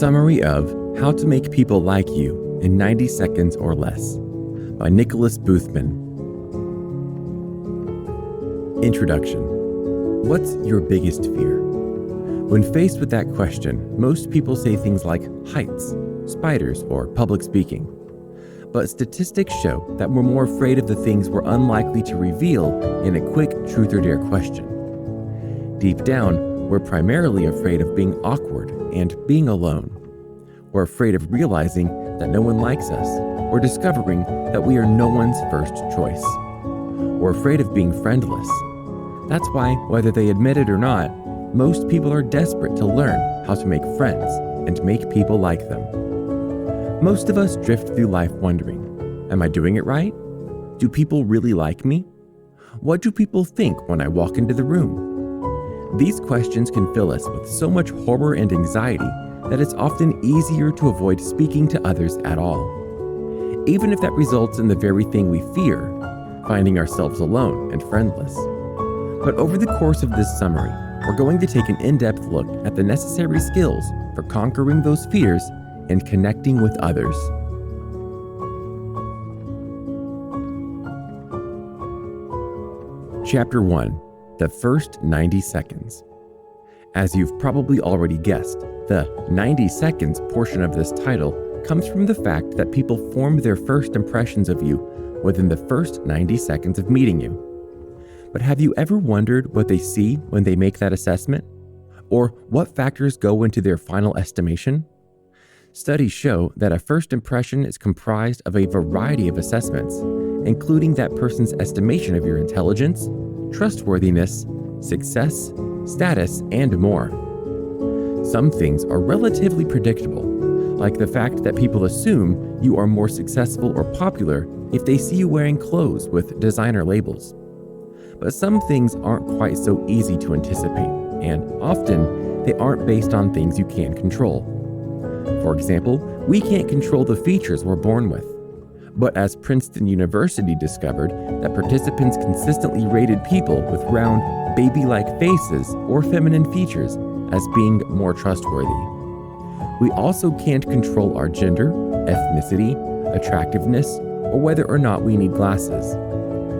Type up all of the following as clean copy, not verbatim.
Summary of How to Make People Like You in 90 Seconds or Less by Nicholas Boothman. Introduction. What's your biggest fear? When faced with that question, most people say things like heights, spiders, or public speaking. But statistics show that we're more afraid of the things we're unlikely to reveal in a quick truth or dare question. Deep down, we're primarily afraid of being awkward and being alone. We're afraid of realizing that no one likes us, or discovering that we are no one's first choice. We're afraid of being friendless. That's why, whether they admit it or not, most people are desperate to learn how to make friends and make people like them. Most of us drift through life wondering, am I doing it right? Do people really like me? What do people think when I walk into the room? These questions can fill us with so much horror and anxiety that it's often easier to avoid speaking to others at all. Even if that results in the very thing we fear, finding ourselves alone and friendless. But over the course of this summary, we're going to take an in-depth look at the necessary skills for conquering those fears and connecting with others. Chapter 1. The First 90 Seconds. As you've probably already guessed, the 90 seconds portion of this title comes from the fact that people form their first impressions of you within the first 90 seconds of meeting you. But have you ever wondered what they see when they make that assessment? Or what factors go into their final estimation? Studies show that a first impression is comprised of a variety of assessments, including that person's estimation of your intelligence, trustworthiness, success, status, and more. Some things are relatively predictable, like the fact that people assume you are more successful or popular if they see you wearing clothes with designer labels. But some things aren't quite so easy to anticipate, and often they aren't based on things you can control. For example, we can't control the features we're born with. But as Princeton University discovered that participants consistently rated people with round, baby-like faces or feminine features as being more trustworthy. We also can't control our gender, ethnicity, attractiveness, or whether or not we need glasses.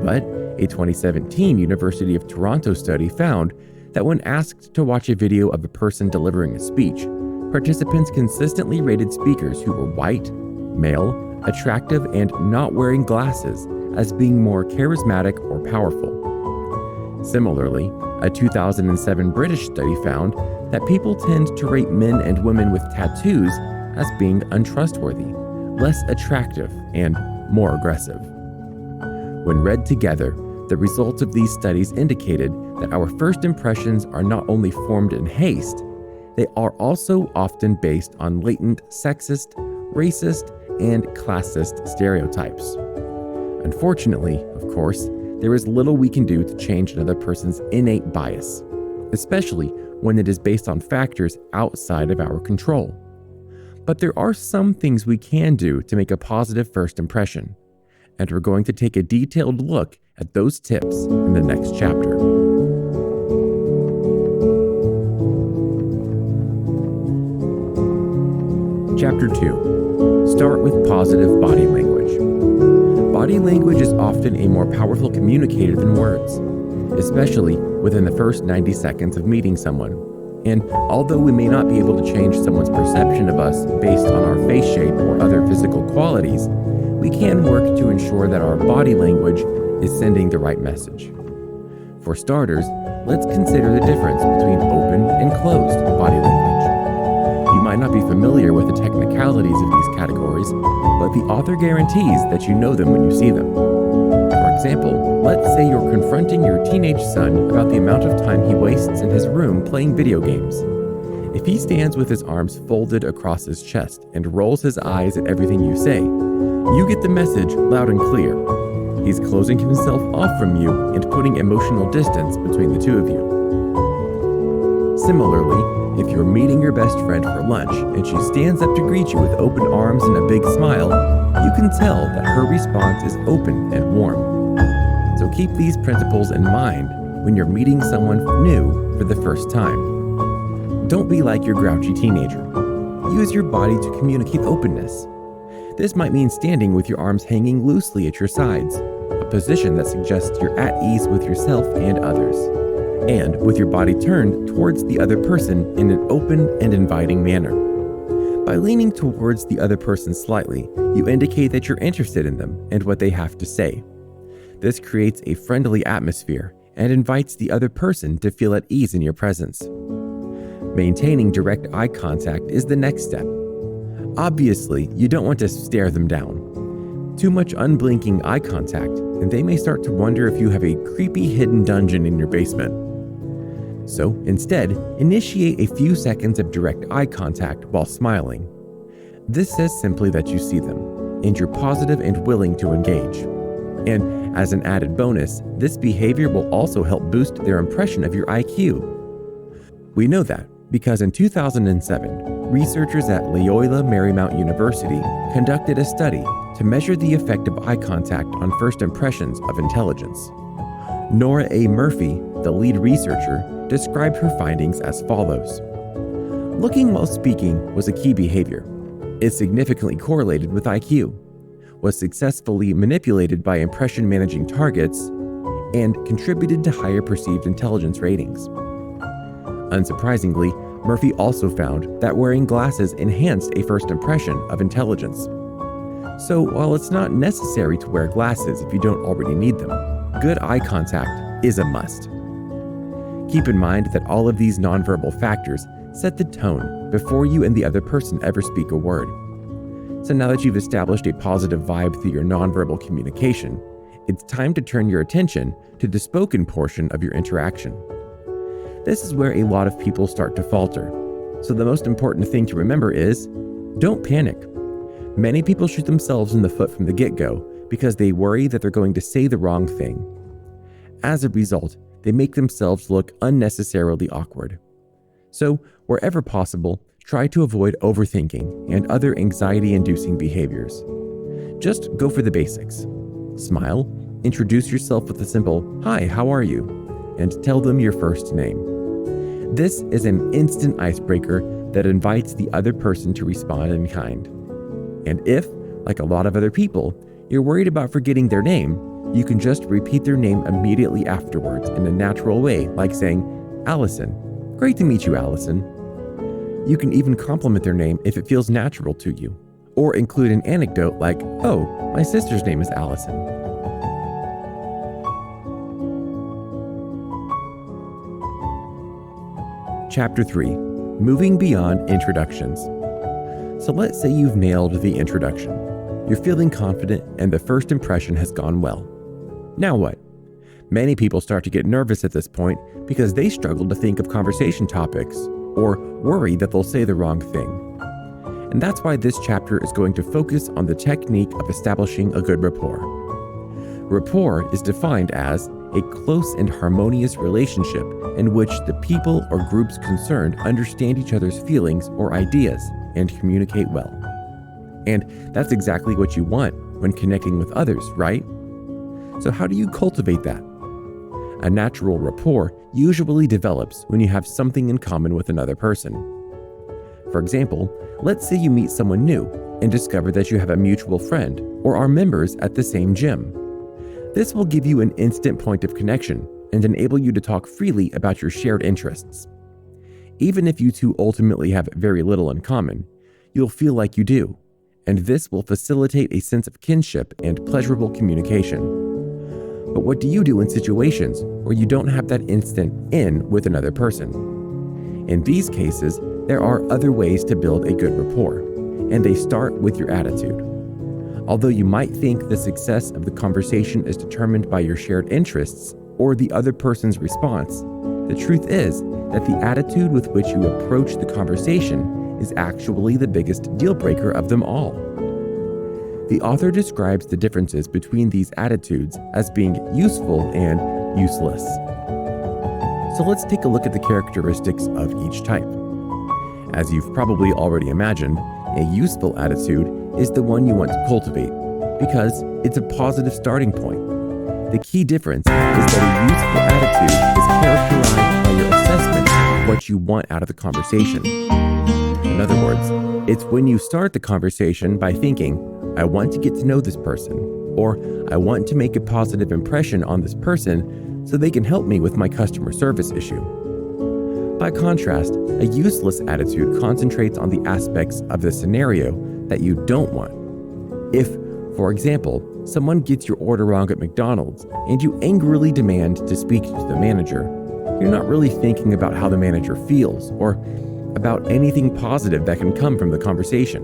But a 2017 University of Toronto study found that when asked to watch a video of a person delivering a speech, participants consistently rated speakers who were white, male, attractive, and not wearing glasses as being more charismatic or powerful. Similarly, a 2007 British study found that people tend to rate men and women with tattoos as being untrustworthy, less attractive, and more aggressive. When read together, the results of these studies indicated that our first impressions are not only formed in haste, they are also often based on latent sexist, racist, and classist stereotypes. Unfortunately, of course, there is little we can do to change another person's innate bias, especially when it is based on factors outside of our control. But there are some things we can do to make a positive first impression, and we're going to take a detailed look at those tips in the next chapter. Chapter 2. Start with positive body language. Body language is often a more powerful communicator than words, especially within the first 90 seconds of meeting someone. And although we may not be able to change someone's perception of us based on our face shape or other physical qualities, we can work to ensure that our body language is sending the right message. For starters, let's consider the difference between open and closed body language. You might not be familiar with the technicalities of these categories, but the author guarantees that you know them when you see them. For example, let's say you're confronting your teenage son about the amount of time he wastes in his room playing video games. If he stands with his arms folded across his chest and rolls his eyes at everything you say, you get the message loud and clear. He's closing himself off from you and putting emotional distance between the two of you. Similarly, if you're meeting your best friend for lunch and she stands up to greet you with open arms and a big smile, you can tell that her response is open and warm. So keep these principles in mind when you're meeting someone new for the first time. Don't be like your grouchy teenager. use your body to communicate openness. This might mean standing with your arms hanging loosely at your sides, a position that suggests you're at ease with yourself and others, and with your body turned towards the other person in an open and inviting manner. By leaning towards the other person slightly, you indicate that you're interested in them and what they have to say. This creates a friendly atmosphere and invites the other person to feel at ease in your presence. Maintaining direct eye contact is the next step. Obviously, you don't want to stare them down. Too much unblinking eye contact, and they may start to wonder if you have a creepy hidden dungeon in your basement. So, instead, initiate a few seconds of direct eye contact while smiling. This says simply that you see them, and you're positive and willing to engage. And as an added bonus, this behavior will also help boost their impression of your IQ. We know that because in 2007, researchers at Loyola Marymount University conducted a study to measure the effect of eye contact on first impressions of intelligence. Nora A. Murphy, the lead researcher, described her findings as follows. Looking while speaking was a key behavior. It significantly correlated with IQ, was successfully manipulated by impression-managing targets, and contributed to higher perceived intelligence ratings. Unsurprisingly, Murphy also found that wearing glasses enhanced a first impression of intelligence. So while it's not necessary to wear glasses if you don't already need them, good eye contact is a must. Keep in mind that all of these nonverbal factors set the tone before you and the other person ever speak a word. So now that you've established a positive vibe through your nonverbal communication, it's time to turn your attention to the spoken portion of your interaction. This is where a lot of people start to falter. So the most important thing to remember is, don't panic. Many people shoot themselves in the foot from the get-go because they worry that they're going to say the wrong thing. As a result, they make themselves look unnecessarily awkward. So, wherever possible, try to avoid overthinking and other anxiety-inducing behaviors. Just go for the basics. Smile, introduce yourself with a simple, "Hi, how are you?" and tell them your first name. This is an instant icebreaker that invites the other person to respond in kind. And if, like a lot of other people, you're worried about forgetting their name, you can just repeat their name immediately afterwards in a natural way, like saying, "Allison. Great to meet you, Allison." You can even compliment their name if it feels natural to you, or include an anecdote like, "Oh, my sister's name is Allison." Chapter 3. Moving Beyond Introductions. So let's say you've nailed the introduction. You're feeling confident and the first impression has gone well. Now what? Many people start to get nervous at this point because they struggle to think of conversation topics or worry that they'll say the wrong thing. And that's why this chapter is going to focus on the technique of establishing a good rapport. Rapport is defined as a close and harmonious relationship in which the people or groups concerned understand each other's feelings or ideas and communicate well. And that's exactly what you want when connecting with others, right? So how do you cultivate that? A natural rapport usually develops when you have something in common with another person. For example, let's say you meet someone new and discover that you have a mutual friend or are members at the same gym. This will give you an instant point of connection and enable you to talk freely about your shared interests. Even if you two ultimately have very little in common, you'll feel like you do, and this will facilitate a sense of kinship and pleasurable communication. But what do you do in situations where you don't have that instant in with another person? In these cases, there are other ways to build a good rapport, and they start with your attitude. Although you might think the success of the conversation is determined by your shared interests or the other person's response, the truth is that the attitude with which you approach the conversation is actually the biggest deal breaker of them all. The author describes the differences between these attitudes as being useful and useless. So let's take a look at the characteristics of each type. As you've probably already imagined, a useful attitude is the one you want to cultivate because it's a positive starting point. The key difference is that a useful attitude is characterized by your assessment of what you want out of the conversation. In other words, It's when you start the conversation by thinking, I want to get to know this person, or I want to make a positive impression on this person so they can help me with my customer service issue. By contrast, a useless attitude concentrates on the aspects of the scenario that you don't want. If, for example, someone gets your order wrong at McDonald's and you angrily demand to speak to the manager, you're not really thinking about how the manager feels or about anything positive that can come from the conversation.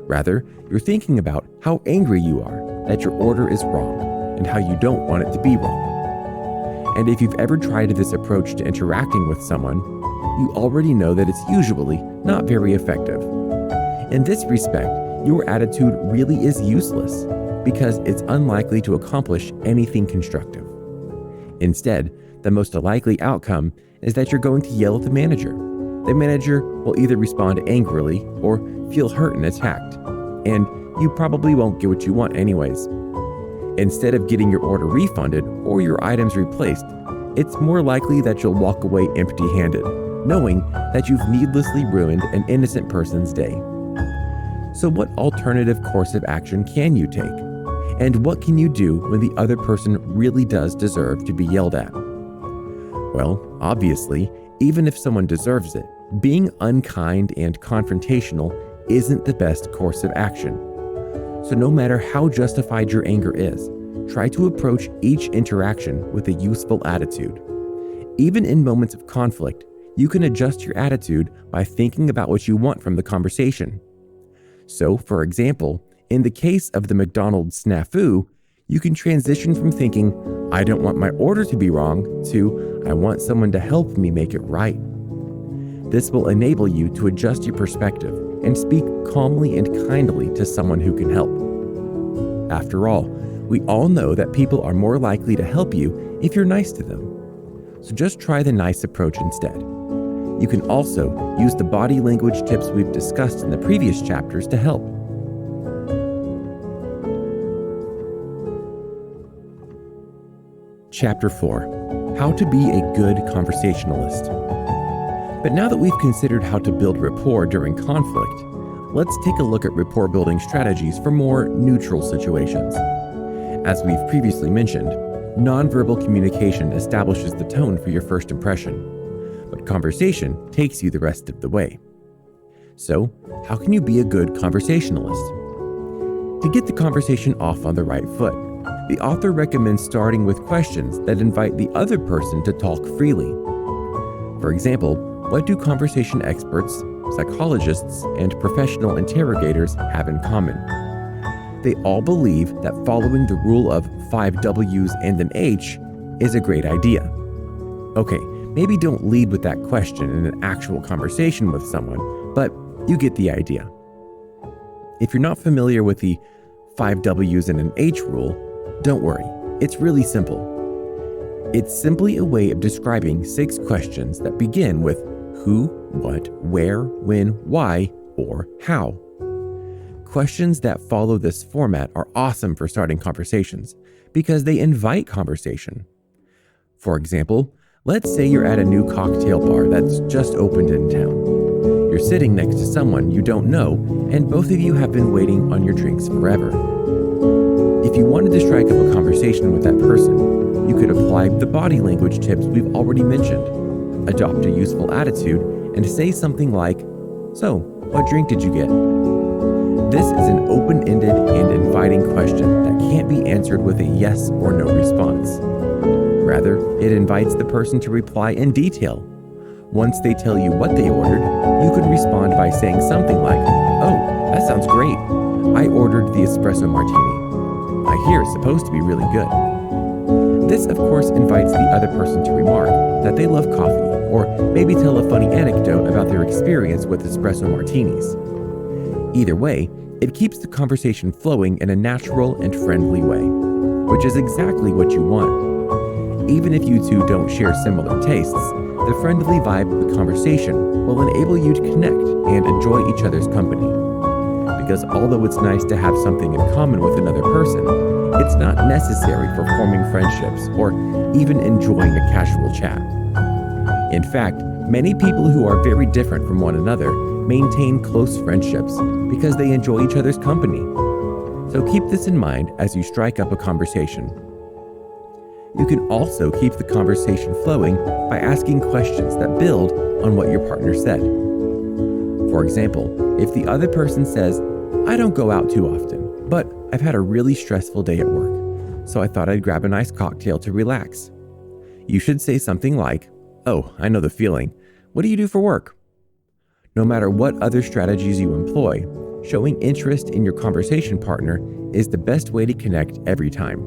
Rather, you're thinking about how angry you are that your order is wrong and how you don't want it to be wrong. And if you've ever tried this approach to interacting with someone, you already know that it's usually not very effective. In this respect, your attitude really is useless because it's unlikely to accomplish anything constructive. Instead, the most likely outcome is that you're going to yell at the manager. The manager will either respond angrily or feel hurt and attacked, and you probably won't get what you want anyways. Instead of getting your order refunded or your items replaced, it's more likely that you'll walk away empty-handed, knowing that you've needlessly ruined an innocent person's day. So what alternative course of action can you take? And what can you do when the other person really does deserve to be yelled at? Well, obviously, even if someone deserves it, being unkind and confrontational isn't the best course of action. So no matter how justified your anger is, try to approach each interaction with a useful attitude. Even in moments of conflict, you can adjust your attitude by thinking about what you want from the conversation. So, for example, in the case of the McDonald's snafu, you can transition from thinking, I don't want my order to be wrong, to I want someone to help me make it right. This will enable you to adjust your perspective and speak calmly and kindly to someone who can help. After all, we all know that people are more likely to help you if you're nice to them. So just try the nice approach instead. You can also use the body language tips we've discussed in the previous chapters to help. Chapter 4: How to be a good conversationalist. But now that we've considered how to build rapport during conflict, let's take a look at rapport building strategies for more neutral situations. As we've previously mentioned, nonverbal communication establishes the tone for your first impression, but conversation takes you the rest of the way. So, how can you be a good conversationalist? To get the conversation off on the right foot, the author recommends starting with questions that invite the other person to talk freely. For example, what do conversation experts, psychologists, and professional interrogators have in common? They all believe that following the rule of 5 W's and an H is a great idea. Okay, maybe don't lead with that question in an actual conversation with someone, but you get the idea. If you're not familiar with the 5 W's and an H rule, don't worry, it's really simple. It's simply a way of describing 6 questions that begin with who, what, where, when, why, or how. Questions that follow this format are awesome for starting conversations because they invite conversation. For example, let's say you're at a new cocktail bar that's just opened in town. You're sitting next to someone you don't know, and both of you have been waiting on your drinks forever. If you wanted to strike up a conversation with that person, you could apply the body language tips we've already mentioned, adopt a useful attitude, and say something like, "So, what drink did you get?" This is an open-ended and inviting question that can't be answered with a yes or no response. Rather, it invites the person to reply in detail. Once they tell you what they ordered, you could respond by saying something like, "Oh, that sounds great. I ordered the espresso martini. I hear it's supposed to be really good." This, of course, invites the other person to remark that they love coffee, or maybe tell a funny anecdote about their experience with espresso martinis. Either way, it keeps the conversation flowing in a natural and friendly way, which is exactly what you want. Even if you two don't share similar tastes, the friendly vibe of the conversation will enable you to connect and enjoy each other's company. Because although it's nice to have something in common with another person, it's not necessary for forming friendships or even enjoying a casual chat. In fact, many people who are very different from one another maintain close friendships because they enjoy each other's company. So keep this in mind as you strike up a conversation. You can also keep the conversation flowing by asking questions that build on what your partner said. For example, if the other person says, "I don't go out too often, but I've had a really stressful day at work, so I thought I'd grab a nice cocktail to relax," you should say something like, "Oh, I know the feeling. What do you do for work?" No matter what other strategies you employ, showing interest in your conversation partner is the best way to connect every time.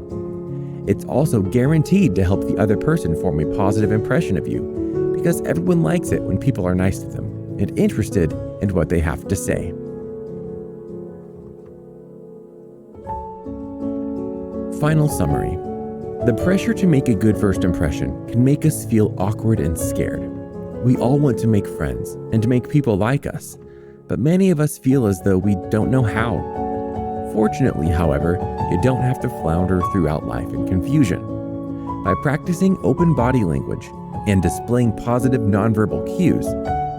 It's also guaranteed to help the other person form a positive impression of you, because everyone likes it when people are nice to them and interested in what they have to say. Final summary. The pressure to make a good first impression can make us feel awkward and scared. We all want to make friends and to make people like us, but many of us feel as though we don't know how. Fortunately, however, you don't have to flounder throughout life in confusion. By practicing open body language and displaying positive nonverbal cues,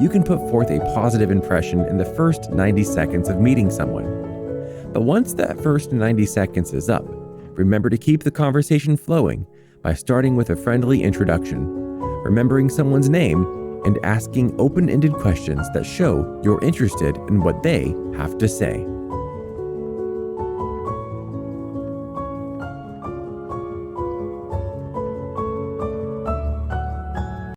you can put forth a positive impression in the first 90 seconds of meeting someone. But once that first 90 seconds is up, remember to keep the conversation flowing by starting with a friendly introduction, remembering someone's name, and asking open-ended questions that show you're interested in what they have to say.